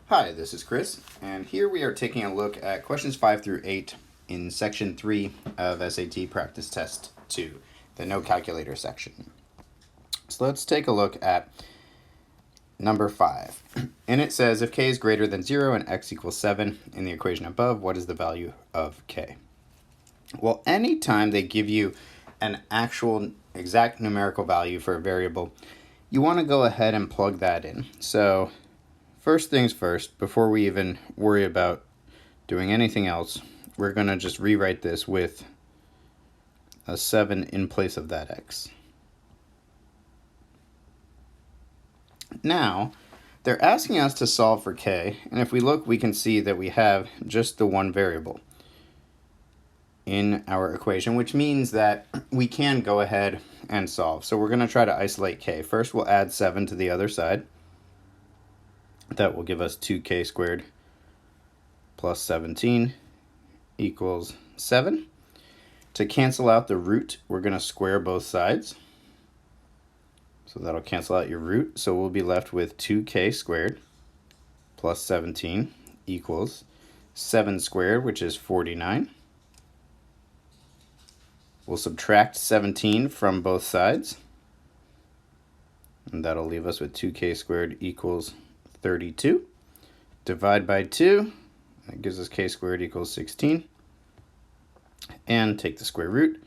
Hi, this is Chris, and here we are taking a look at questions 5 through 8 in section 3 of SAT Practice Test 2, the no calculator section. So let's take a look at number 5. And it says, if k is greater than 0 and x equals 7 in the equation above, what is the value of k? Well, anytime they give you an actual exact numerical value for a variable, you want to go ahead and plug that in. So first things first, before we even worry about doing anything else, we're going to just rewrite this with a 7 in place of that x. Now, they're asking us to solve for k, and if we look, we can see that we have just the one variable in our equation, which means that we can go ahead and solve. So we're going to try to isolate k. First, we'll add 7 to the other side. That will give us 2k squared plus 17 equals 7. To cancel out the root, we're going to square both sides. So that'll cancel out your root. So we'll be left with 2k squared plus 17 equals 7 squared, which is 49. We'll subtract 17 from both sides. And that'll leave us with 2k squared equals 32. Divide by 2. That gives us k squared equals 16. And take the square root.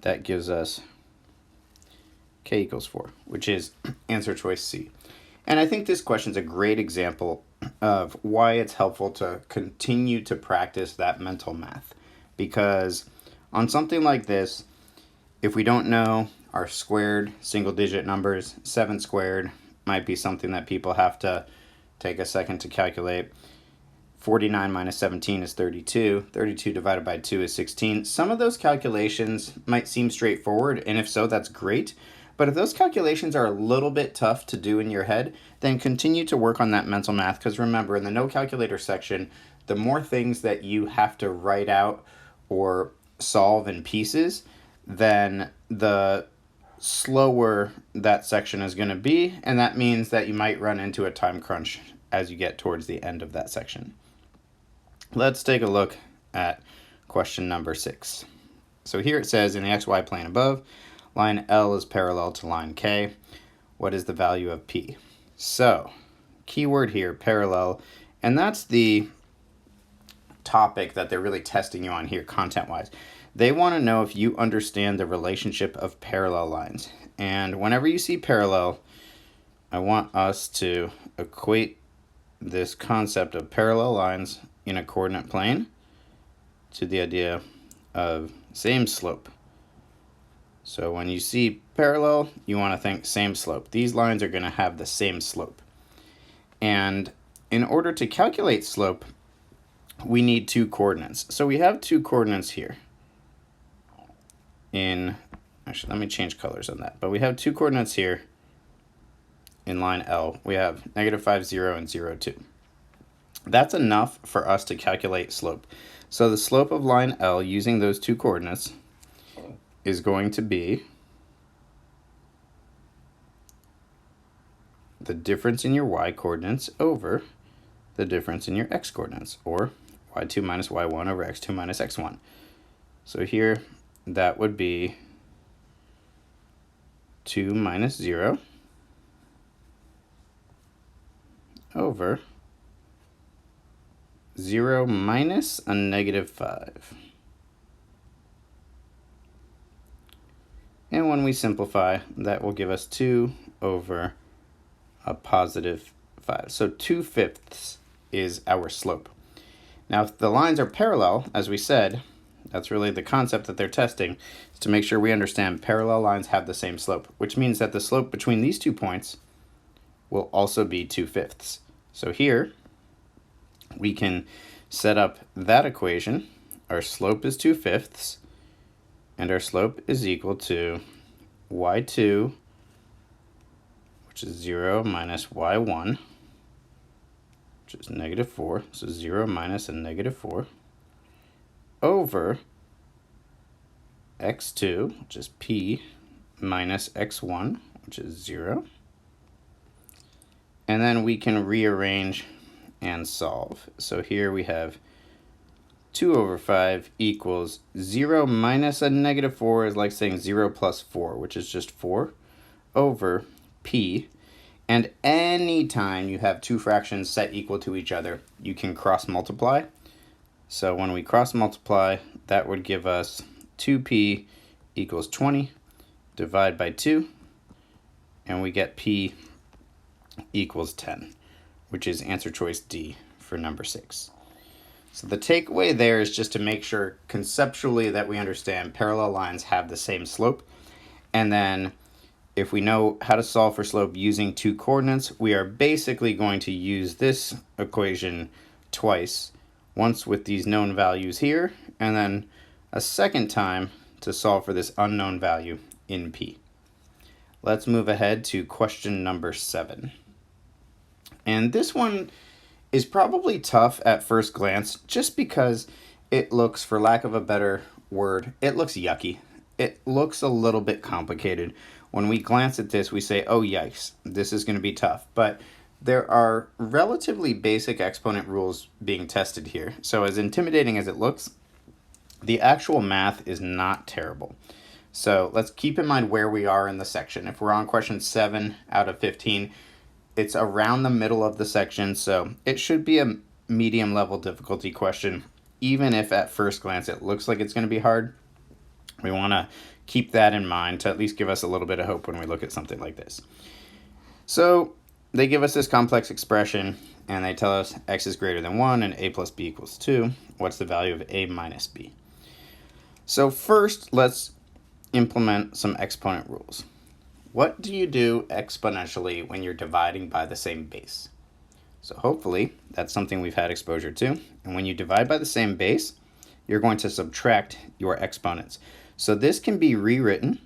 That gives us k equals 4, which is answer choice C. And I think this question is a great example of why it's helpful to continue to practice that mental math. Because on something like this, if we don't know our squared single-digit numbers, 7 squared might be something that people have to take a second to calculate. 49 minus 17 is 32. 32 divided by 2 is 16. Some of those calculations might seem straightforward, and if so, that's great. But if those calculations are a little bit tough to do in your head, then continue to work on that mental math, because remember, in the no calculator section, the more things that you have to write out or solve in pieces, then the slower that section is going to be, and that means that you might run into a time crunch as you get towards the end of that section. Let's take a look at question number 6. So here it says, in the xy plane above, line L is parallel to line K. What is the value of P? So, keyword here, parallel, and that's the topic that they're really testing you on here content-wise. They want to know if you understand the relationship of parallel lines. And whenever you see parallel, I want us to equate this concept of parallel lines in a coordinate plane to the idea of same slope. So when you see parallel, you want to think same slope. These lines are going to have the same slope. And in order to calculate slope, we need two coordinates. So we have two coordinates here. Actually, let me change colors on that. But we have two coordinates here in line L. We have -5, 0, and 0, 2. That's enough for us to calculate slope. So the slope of line L using those two coordinates is going to be the difference in your y coordinates over the difference in your x coordinates, or y2 minus y1 over x2 minus x1. So here, that would be 2 minus 0 over 0 minus a -5. And when we simplify, that will give us 2 over a +5. So 2/5 is our slope. Now, if the lines are parallel, as we said, that's really the concept that they're testing, is to make sure we understand parallel lines have the same slope, which means that the slope between these 2 points will also be 2/5. So here, we can set up that equation. Our slope is 2/5, and our slope is equal to y2, which is 0 minus y1, which is -4, so 0 minus a -4, over x2, which is p, minus x1, which is 0. And then we can rearrange and solve. So here we have 2 over 5 equals 0 minus a negative 4 is like saying 0 plus 4, which is just 4 over p. And anytime you have two fractions set equal to each other, you can cross multiply. So when we cross multiply, that would give us 2p equals 20, divide by 2, and we get p equals 10, which is answer choice D for number 6. So the takeaway there is just to make sure conceptually that we understand parallel lines have the same slope. And then if we know how to solve for slope using two coordinates, we are basically going to use this equation twice, once with these known values here, and then a second time to solve for this unknown value in P. Let's move ahead to question number 7. And this one is probably tough at first glance just because it looks, for lack of a better word, it looks yucky. It looks a little bit complicated. When we glance at this, we say, oh yikes, this is going to be tough. But there are relatively basic exponent rules being tested here. So as intimidating as it looks, the actual math is not terrible. So let's keep in mind where we are in the section. If we're on question 7 out of 15, it's around the middle of the section, so it should be a medium level difficulty question. Even if at first glance it looks like it's going to be hard, we want to keep that in mind to at least give us a little bit of hope when we look at something like this. So they give us this complex expression, and they tell us x is greater than 1 and a plus b equals 2. What's the value of a minus b? So first, let's implement some exponent rules. What do you do exponentially when you're dividing by the same base? So hopefully that's something we've had exposure to. And when you divide by the same base, you're going to subtract your exponents. So this can be rewritten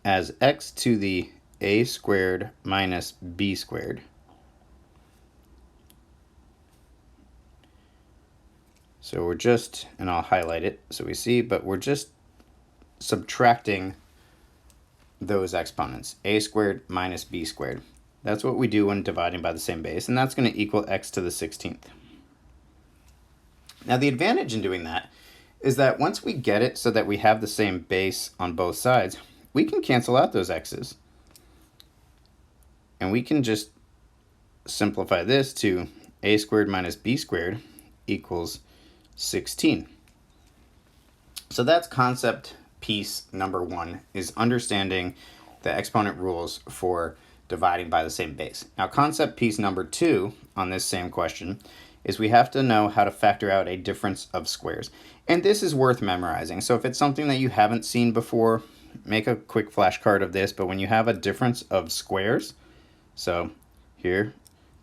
as x to the a squared minus b squared. So we're just, and I'll highlight it so we see, but we're just subtracting those exponents, a squared minus b squared. That's what we do when dividing by the same base, and that's going to equal x to the 16th. Now the advantage in doing that is that once we get it so that we have the same base on both sides, we can cancel out those x's. And we can just simplify this to a squared minus b squared equals 16. So that's concept piece number 1, is understanding the exponent rules for dividing by the same base. Now concept piece number 2 on this same question is we have to know how to factor out a difference of squares. And this is worth memorizing. So if it's something that you haven't seen before, make a quick flashcard of this. But when you have a difference of squares, so here,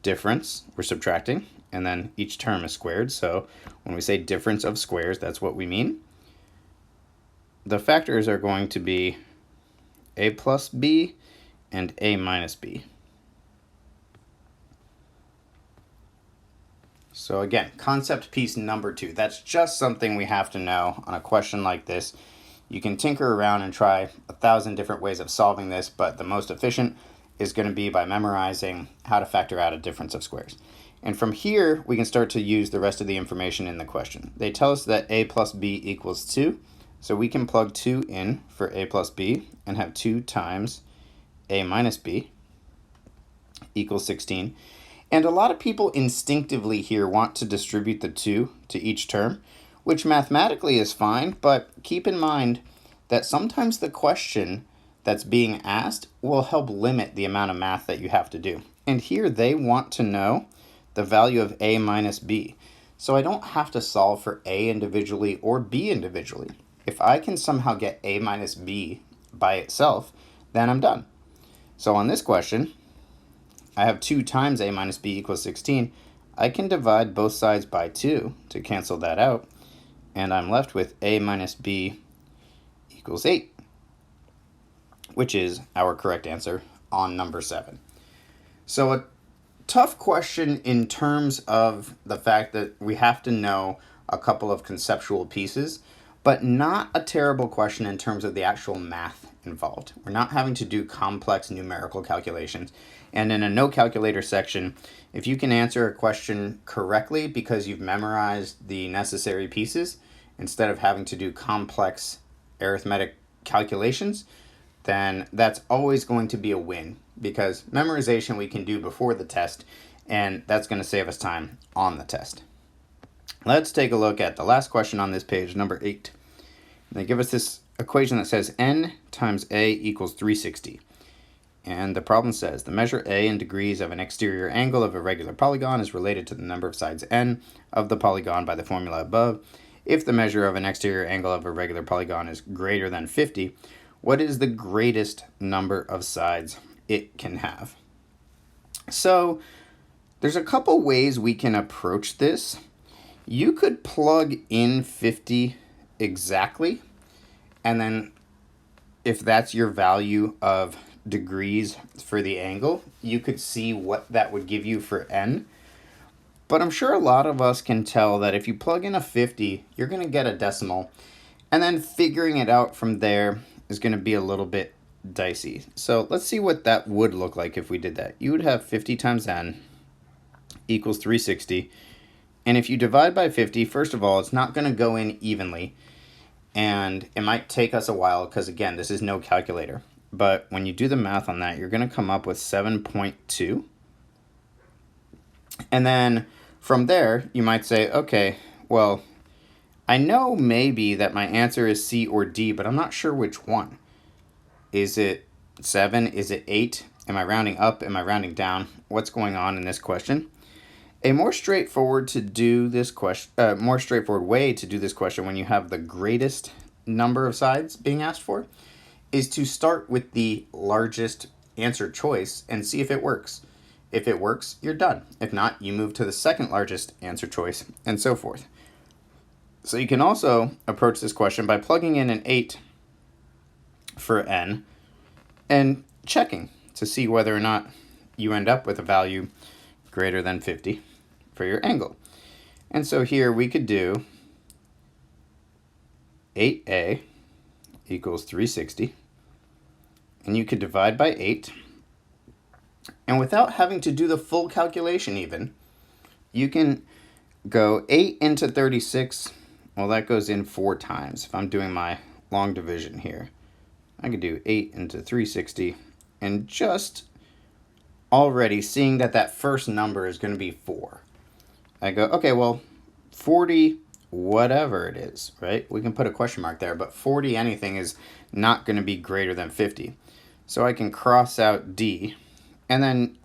difference, we're subtracting, and then each term is squared. So when we say difference of squares, that's what we mean. The factors are going to be a plus b and a minus b. So again, concept piece number 2. That's just something we have to know on a question like this. You can tinker around and try 1,000 different ways of solving this, but the most efficient is going to be by memorizing how to factor out a difference of squares. And from here, we can start to use the rest of the information in the question. They tell us that a plus b equals 2. So we can plug 2 in for a plus b and have 2 times a minus b equals 16. And a lot of people instinctively here want to distribute the 2 to each term, which mathematically is fine, but keep in mind that sometimes the question that's being asked will help limit the amount of math that you have to do. And here they want to know the value of a minus b. So I don't have to solve for a individually or b individually. If I can somehow get a minus b by itself, then I'm done. So on this question, I have 2 times a minus b equals 16. I can divide both sides by 2 to cancel that out, and I'm left with a minus b equals 8, which is our correct answer on number 7. So a tough question in terms of the fact that we have to know a couple of conceptual pieces, but not a terrible question in terms of the actual math involved. We're not having to do complex numerical calculations. And in a no calculator section, if you can answer a question correctly because you've memorized the necessary pieces, instead of having to do complex arithmetic calculations, then that's always going to be a win, because memorization we can do before the test, and that's going to save us time on the test. Let's take a look at the last question on this page, number 8. They give us this equation that says n times a equals 360. And the problem says the measure a in degrees of an exterior angle of a regular polygon is related to the number of sides n of the polygon by the formula above. If the measure of an exterior angle of a regular polygon is greater than 50, what is the greatest number of sides it can have? So there's a couple ways we can approach this. You could plug in 50 exactly, and then if that's your value of degrees for the angle, you could see what that would give you for n. But I'm sure a lot of us can tell that if you plug in a 50, you're going to get a decimal, and then figuring it out from there is going to be a little bit dicey. So let's see what that would look like if we did that. You would have 50 times n equals 360. And if you divide by 50, first of all, it's not going to go in evenly. And it might take us a while because, again, this is no calculator. But when you do the math on that, you're going to come up with 7.2. And then from there, you might say, okay, well, I know maybe that my answer is C or D, but I'm not sure which one. Is it 7? Is it 8? Am I rounding up? Am I rounding down? What's going on in this question? A more straightforward way to do this question when you have the greatest number of sides being asked for is to start with the largest answer choice and see if it works. If it works, you're done. If not, you move to the second largest answer choice, and so forth. So you can also approach this question by plugging in an 8 for n and checking to see whether or not you end up with a value greater than 50 for your angle. And so here we could do 8a equals 360, and you could divide by 8. And without having to do the full calculation even, you can go 8 into 36. Well, that goes in 4 times. If I'm doing my long division here, I could do 8 into 360, and just already seeing that that first number is going to be 4. I go, okay, well, 40 whatever it is, right? We can put a question mark there, but 40 anything is not going to be greater than 50. So I can cross out D. And then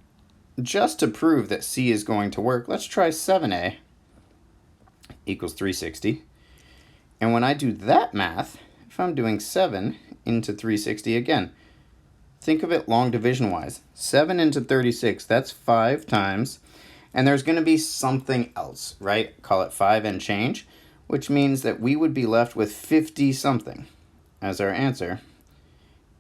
just to prove that C is going to work, let's try 7a equals 360. And when I do that math, if I'm doing 7 into 360 again, think of it long division wise. 7 into 36, that's 5 times. And there's going to be something else, right? Call it 5 and change, which means that we would be left with 50 something as our answer.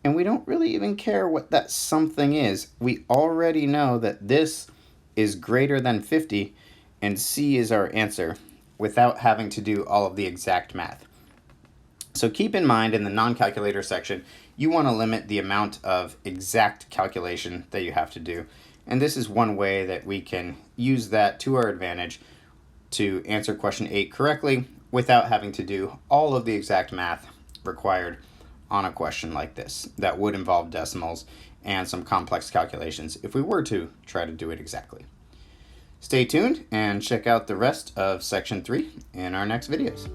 And we don't really even care what that something is. We already know that this is greater than 50 and C is our answer without having to do all of the exact math. So keep in mind in the non-calculator section, you want to limit the amount of exact calculation that you have to do. And this is one way that we can use that to our advantage to answer question 8 correctly without having to do all of the exact math required on a question like this that would involve decimals and some complex calculations if we were to try to do it exactly. Stay tuned and check out the rest of section 3 in our next videos.